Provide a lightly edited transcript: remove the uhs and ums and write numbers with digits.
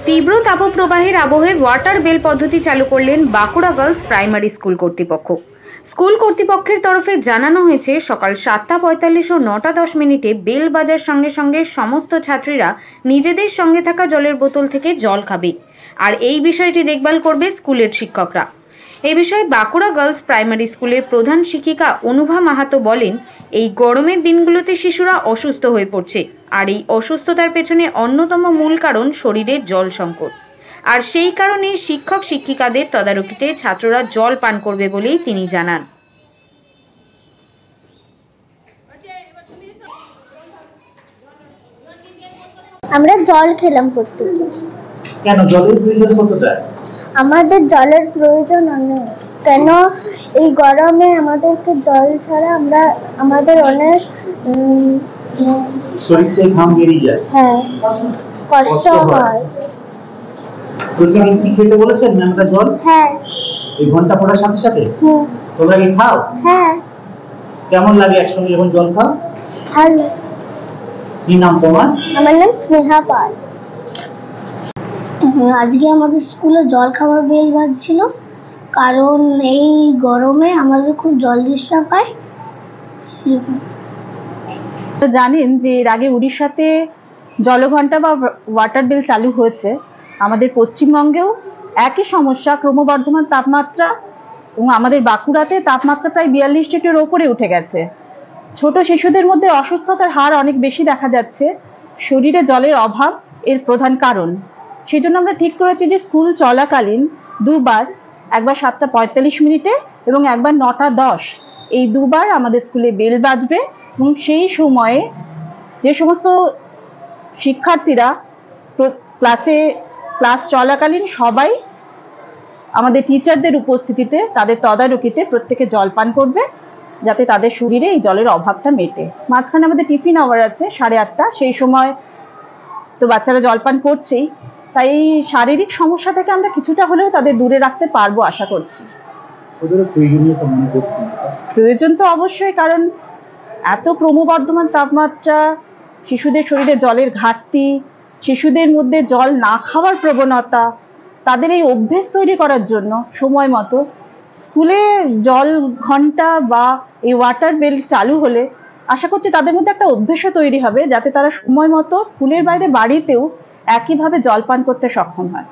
তীব্র তাপপ্রবাহের আবহে water bell পদ্ধতি চালু করলেন বাঁকুড়া গার্লস প্রাইমারি স্কুল কর্তৃপক্ষ। স্কুল কর্তৃপক্ষের তরফে জানানো হয়েছে, সকাল 7:45 ও 9:10 বেল বাজার সঙ্গে সঙ্গে সমস্ত ছাত্রীরা নিজেদের সঙ্গে থাকা জলের বোতল থেকে জল খাবে, আর এই বিষয়টি দেখভাল করবে স্কুলের শিক্ষকরা। এই বিষয়ে বাঁকুড়া গার্লস প্রাইমারি স্কুলের প্রধান শিক্ষিকা অনুভা মাহাতো বলেন, এই গরমের দিনগুলোতে শিশুরা অসুস্থ হয়ে পড়ছে, আর এই অসুস্থতার পেছনে অন্যতম মূল কারণ শরীরের জল সংকট। আর সেই কারণে শিক্ষক শিক্ষিকাদের তদারকিতে ছাত্ররা জল পান করবে বলেই তিনি জানান। আমরা জল খেলাম প্রত্যেকে। কেন জলের প্রয়োজন কতটা? আমাদের জলের প্রয়োজন অনেক। কেন এই গরমে আমাদেরকে জল ছাড়া আমাদের অনেক শরীর থেকে ঘাম বেরিয়ে যায়। হ্যাঁ, কষ্ট হয়। তোমরা কি খেতে বলেছেন ম্যামটা জল? হ্যাঁ। এই ঘন্টা পড়ার সাথে সাথে তোমরা কি খাও? হ্যাঁ। কেমন লাগে একসঙ্গে যখন জল খাও? ভালো। কি নাম তোমার? আমার নাম স্নেহা পাল। আজকে আমাদের স্কুলে জল খাবার বেল বাজছিল, কারণ এই গরমে আমাদের খুব জল ডিস্টার্ব হয়। জানেন যে এর আগে উড়িষ্যাতে জলঘণ্টা বা ওয়াটার বেল চালু হয়েছে। আমাদের পশ্চিমবঙ্গেও একই সমস্যা, ক্রমবর্ধমান তাপমাত্রা, এবং আমাদের বাঁকুড়াতে তাপমাত্রা প্রায় 42 ডিগ্রির ওপরে উঠে গেছে। ছোট শিশুদের মধ্যে অসুস্থতার হার অনেক বেশি দেখা যাচ্ছে। শরীরে জলের অভাব এর প্রধান কারণ। সেই জন্য আমরা ঠিক করেছি যে স্কুল চলাকালীন দুবার, একবার 7:45 এবং একবার 9:10, এই দুবার আমাদের স্কুলে বেল বাজবে। এবং সেই সময়ে যে সমস্ত শিক্ষার্থীরা ক্লাস চলাকালীন সবাই আমাদের টিচারদের উপস্থিতিতে, তাদের তদারকিতে প্রত্যেকে জল পান করবে, যাতে তাদের শরীরে এই জলের অভাবটা মেটে। মাঝখানে আমাদের টিফিন আওয়ার আছে 8:30, সেই সময় তো বাচ্চারা জলপান করছেই, তাই শারীরিক সমস্যা থেকে আমরা কিছুটা হলেও তাদের দূরে রাখতে পারবো আশা করছি। প্রয়োজন তো অবশ্যই, কারণ এত ক্রমবর্ধমান তাপমাত্রা, শিশুদের শরীরে জলের ঘাটতি, শিশুদের মধ্যে জল না খাওয়ার প্রবণতা, তাদের এই অভ্যেস তৈরি করার জন্য সময় মতো স্কুলে জল ঘন্টা বা এই ওয়াটার বেল চালু হলে আশা করছি তাদের মধ্যে একটা অভ্যেসও তৈরি হবে, যাতে তারা সময় মতো স্কুলের বাইরে বাড়িতেও একইভাবে জল পান করতে সক্ষম হয়।